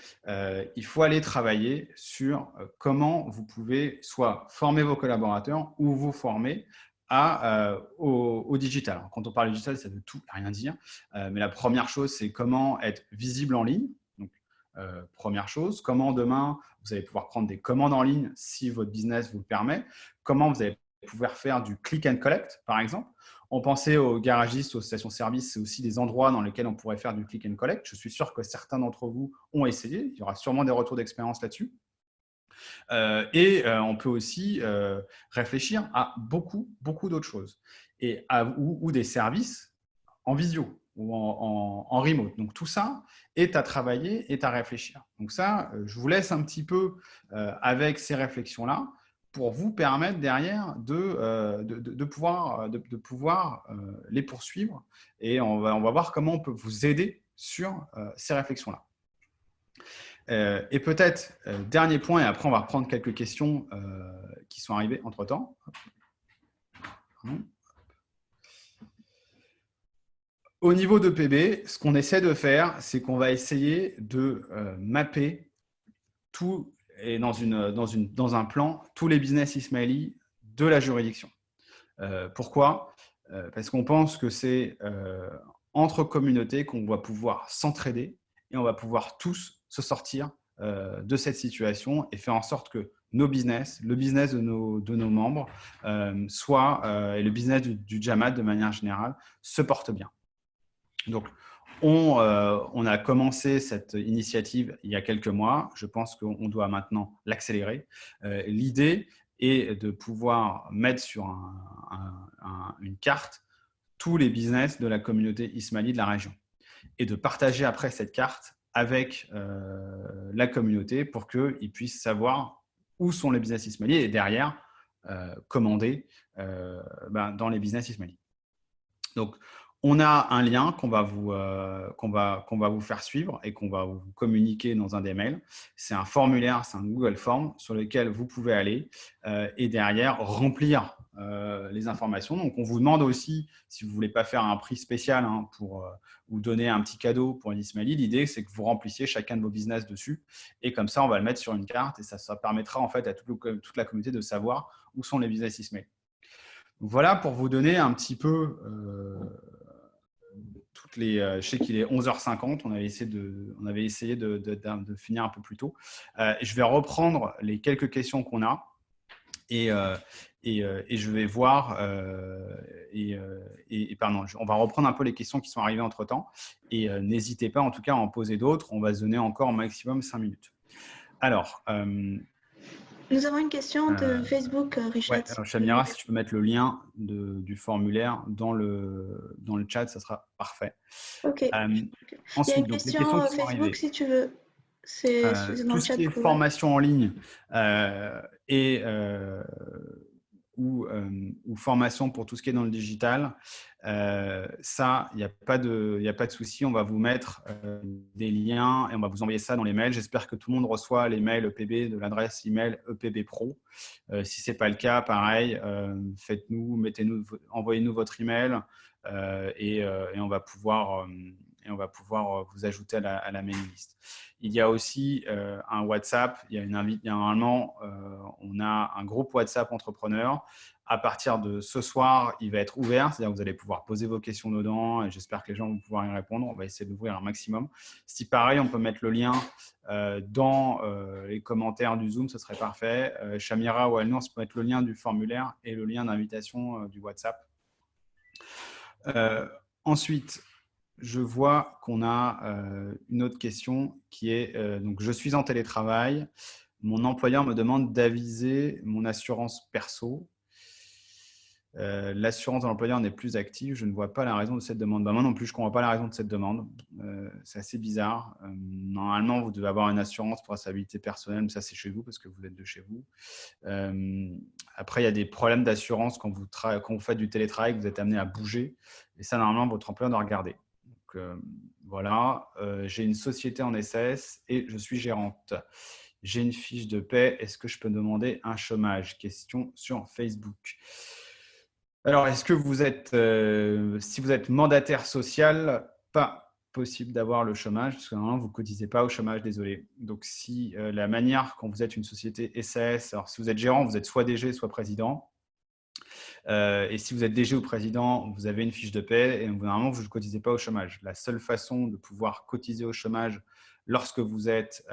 il faut aller travailler sur comment vous pouvez soit former vos collaborateurs ou vous former au digital. Alors, quand on parle digital, ça veut tout et rien dire, mais la première chose, c'est comment être visible en ligne. Donc, première chose, comment demain, vous allez pouvoir prendre des commandes en ligne si votre business vous le permet, comment vous allez pouvoir faire du click and collect, par exemple. On pensait aux garagistes, aux stations-service, c'est aussi des endroits dans lesquels on pourrait faire du click and collect. Je suis sûr que certains d'entre vous ont essayé. Il y aura sûrement des retours d'expérience là-dessus. On peut aussi réfléchir à beaucoup d'autres choses ou des services en visio ou en remote. Donc, tout ça est à travailler, est à réfléchir. Donc ça, je vous laisse un petit peu avec ces réflexions-là pour vous permettre derrière de pouvoir les poursuivre. Et on va voir comment on peut vous aider sur ces réflexions-là. Et peut-être, dernier point, et après on va reprendre quelques questions qui sont arrivées entre-temps. Au niveau de PB, ce qu'on essaie de faire, c'est qu'on va essayer de mapper tout, et dans un plan, tous les business Ismaili de la juridiction. Pourquoi ? Parce qu'on pense que c'est entre communautés qu'on va pouvoir s'entraider et on va pouvoir tous se sortir de cette situation et faire en sorte que nos business, le business de nos membres, et le business du Jamad de manière générale, se porte bien. Donc, on a commencé cette initiative il y a quelques mois. Je pense qu'on doit maintenant l'accélérer. L'idée est de pouvoir mettre sur une carte tous les business de la communauté Ismaili de la région et de partager après cette carte avec la communauté pour qu'ils puissent savoir où sont les business Ismaili et derrière commander dans les business Ismaili. Donc, on a un lien qu'on va vous faire suivre et qu'on va vous communiquer dans un des mails. C'est un formulaire, c'est un Google Form sur lequel vous pouvez aller et derrière remplir les informations. Donc, on vous demande aussi, si vous ne voulez pas faire un prix spécial pour vous donner un petit cadeau pour l'Ismaili, l'idée, c'est que vous remplissiez chacun de vos business dessus. Et comme ça, on va le mettre sur une carte et ça permettra en fait à toute la communauté de savoir où sont les business Ismaili. Voilà pour vous donner un petit peu je sais qu'il est 11h50, on avait essayé de finir un peu plus tôt. Je vais reprendre les quelques questions qu'on a et je vais voir on va reprendre un peu les questions qui sont arrivées entre-temps et n'hésitez pas en tout cas à en poser d'autres. On va se donner encore au maximum 5 minutes. Alors, nous avons une question de Facebook, Richard. Ouais, Chamira, si tu peux mettre le lien du formulaire dans le chat, ça sera parfait. Ok. Ensuite, il y a une question Facebook si tu veux. C'est dans tout le ce chat. qui est formation en ligne ou formation pour tout ce qui est dans le digital, ça, il n'y a pas de souci. On va vous mettre des liens et on va vous envoyer ça dans les mails. J'espère que tout le monde reçoit les mails EPB de l'adresse email EPB Pro. Si ce n'est pas le cas, pareil, envoyez-nous votre email et on va pouvoir vous ajouter à la mailing list. Il y a aussi un WhatsApp. Normalement, on a un groupe WhatsApp entrepreneur. À partir de ce soir, il va être ouvert. C'est-à-dire que vous allez pouvoir poser vos questions dedans et j'espère que les gens vont pouvoir y répondre. On va essayer d'ouvrir un maximum. Si pareil, on peut mettre le lien dans les commentaires du Zoom, ce serait parfait. Chamira ou Alnour, on peut mettre le lien du formulaire et le lien d'invitation du WhatsApp. Ensuite, je vois qu'on a une autre question qui est donc je suis en télétravail, mon employeur me demande d'aviser mon assurance perso. L'assurance de l'employeur n'est plus active, je ne vois pas la raison de cette demande. Moi non plus, je ne comprends pas la raison de cette demande. C'est assez bizarre. Normalement, vous devez avoir une assurance pour la stabilité personnelle, mais ça c'est chez vous parce que vous êtes de chez vous. Après, il y a des problèmes d'assurance quand vous faites du télétravail, que vous êtes amené à bouger. Et ça, normalement, votre employeur doit regarder. Donc, Voilà. J'ai une société en SAS et je suis gérante. J'ai une fiche de paie. Est-ce que je peux demander un chômage? Question sur Facebook. Alors, est-ce que vous êtes, si vous êtes mandataire social, pas possible d'avoir le chômage, parce que normalement, vous ne cotisez pas au chômage, désolé. Donc, si la manière, quand vous êtes une société SAS, alors si vous êtes gérant, vous êtes soit DG, soit président. Et si vous êtes DG ou président, vous avez une fiche de paie et normalement, vous ne cotisez pas au chômage. La seule façon de pouvoir cotiser au chômage lorsque vous êtes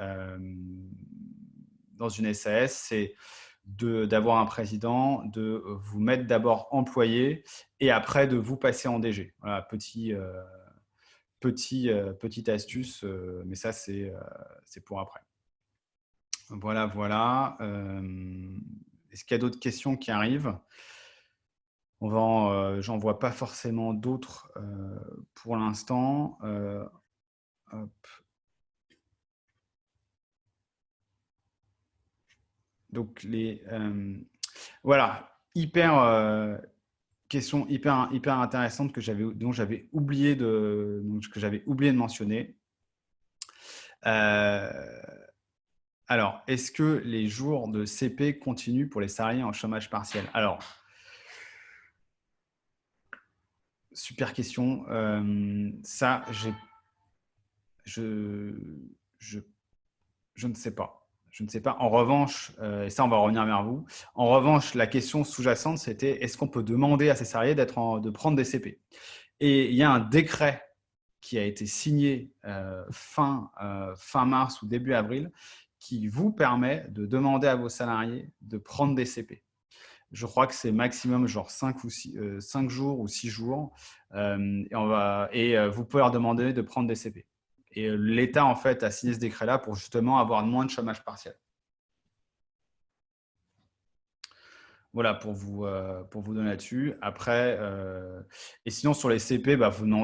dans une SAS, c'est d'avoir un président, de vous mettre d'abord employé et après de vous passer en DG. Voilà, petite astuce, mais ça, c'est pour après. Voilà, voilà. Est-ce qu'il y a d'autres questions qui arrivent? J'en vois pas forcément d'autres pour l'instant. Donc, voilà, question hyper intéressante dont j'avais oublié de mentionner. Alors, est-ce que les jours de CP continuent pour les salariés en chômage partiel? Alors, super question. Ça, je ne sais pas. Je ne sais pas. En revanche, et ça, on va revenir vers vous. En revanche, la question sous-jacente, c'était est-ce qu'on peut demander à ces salariés de prendre des CP? Et il y a un décret qui a été signé fin mars ou début avril qui vous permet de demander à vos salariés de prendre des CP. Je crois que c'est maximum genre 5 jours ou 6 jours. Et vous pouvez leur demander de prendre des CP. Et l'État, en fait, a signé ce décret-là pour justement avoir moins de chômage partiel. Voilà, pour vous donner là-dessus. Après, et sinon, sur les CP,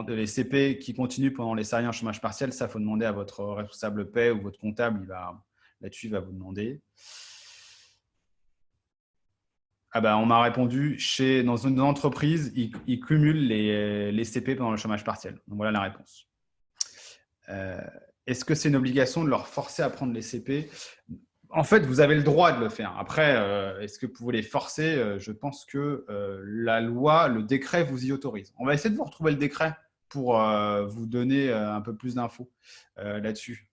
les CP qui continuent pendant les salariés en chômage partiel, ça, il faut demander à votre responsable paie ou votre comptable. Là-dessus, il va vous demander. On m'a répondu, dans une entreprise, ils cumulent les CP pendant le chômage partiel. Donc, voilà la réponse. Est-ce que c'est une obligation de leur forcer à prendre les CP? En fait, vous avez le droit de le faire. Après, est-ce que vous pouvez les forcer? Je pense que la loi, le décret vous y autorise. On va essayer de vous retrouver le décret pour vous donner un peu plus d'infos là-dessus.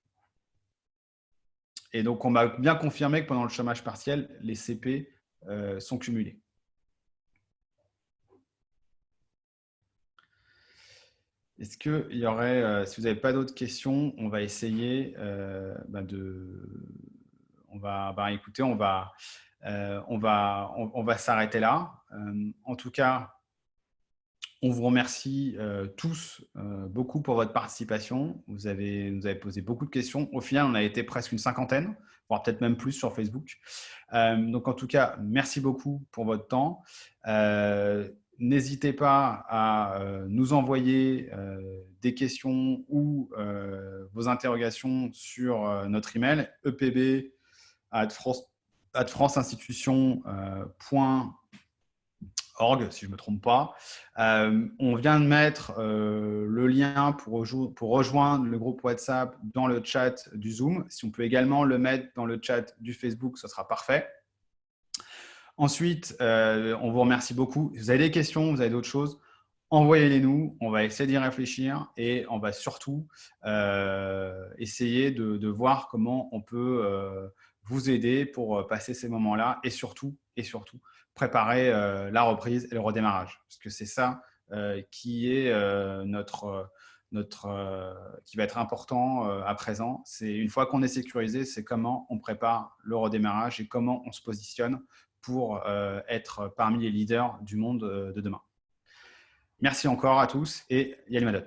Et donc, on m'a bien confirmé que pendant le chômage partiel, les CP sont cumulés. Est-ce qu'il y aurait, si vous n'avez pas d'autres questions, on va essayer écoutez, on va s'arrêter là. En tout cas, on vous remercie tous beaucoup pour votre participation. Vous nous avez posé beaucoup de questions. Au final, on a été presque une cinquantaine, voire peut-être même plus sur Facebook. Donc, en tout cas, merci beaucoup pour votre temps. N'hésitez pas à nous envoyer des questions ou vos interrogations sur notre email epb@franceinstitution.org, si je ne me trompe pas. On vient de mettre le lien pour rejoindre le groupe WhatsApp dans le chat du Zoom. Si on peut également le mettre dans le chat du Facebook, ce sera parfait. Ensuite, on vous remercie beaucoup. Si vous avez des questions, vous avez d'autres choses, envoyez-les nous. On va essayer d'y réfléchir et on va surtout essayer de voir comment on peut vous aider pour passer ces moments-là et surtout préparer la reprise et le redémarrage. Parce que c'est ça qui est qui va être important à présent. C'est une fois qu'on est sécurisé, c'est comment on prépare le redémarrage et comment on se positionne pour être parmi les leaders du monde de demain. Merci encore à tous et Yali Madot.